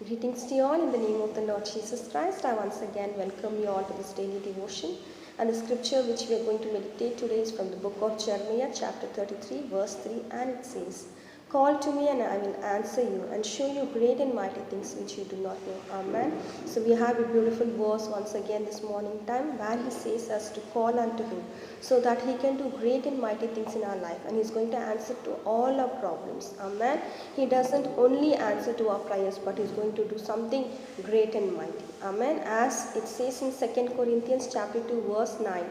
Greetings to you all in the name of the Lord Jesus Christ. I once again welcome you all to this daily devotion. And the scripture which we are going to meditate today is from the book of Jeremiah, chapter 33, verse 3, and it says, "Call to me and I will answer you and show you great and mighty things which you do not know." Amen. So we have a beautiful verse once again this morning time where he says us to call unto him so that he can do great and mighty things in our life, and he's going to answer to all our problems. Amen. He doesn't only answer to our prayers, but he's going to do something great and mighty. Amen. As it says in 2 Corinthians chapter 2 verse 9,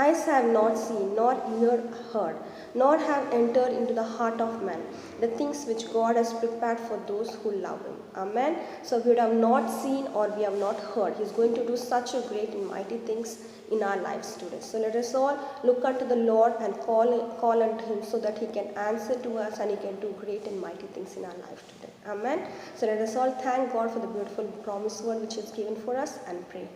"Eyes have not seen, nor ear heard, nor have entered into the heart of man the things which God has prepared for those who love him." Amen. So we have not seen or we have not heard. He's going to do such a great and mighty things in our lives today. So let us all look unto the Lord and call unto him so that he can answer to us and he can do great and mighty things in our life today. Amen. So let us all thank God for the beautiful promise word which is given for us and pray.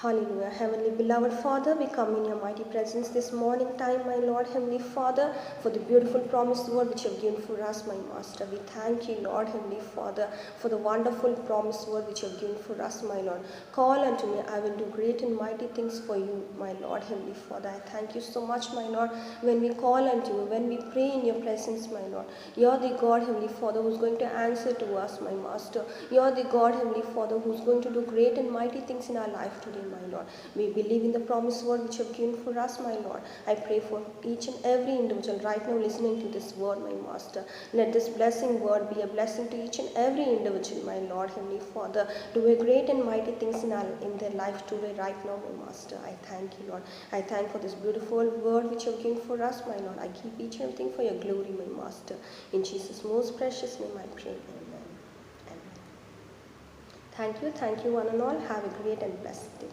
Hallelujah. Heavenly beloved Father, we come in your mighty presence this morning time, my Lord, Heavenly Father, for the beautiful promised word which you have given for us, my Master. We thank you, Lord, Heavenly Father, for the wonderful promised word which you have given for us, my Lord. Call unto me, I will do great and mighty things for you, my Lord, Heavenly Father. I thank you so much, my Lord, when we call unto you, when we pray in your presence, my Lord. You're the God, Heavenly Father, who's going to answer to us, my Master. You're the God, Heavenly Father, who's going to do great and mighty things in our life today, my Lord. We believe in the promised word which you have given for us, my Lord. I pray for each and every individual right now listening to this word, my Master. Let this blessing word be a blessing to each and every individual, my Lord, Heavenly Father. Do a great and mighty things in their life today, right now, my Master. I thank you, Lord. I thank for this beautiful word which you have given for us, my Lord. I keep each and everything for your glory, my Master. In Jesus' most precious name I pray. Amen. Amen. Thank you, one and all. Have a great and blessed day.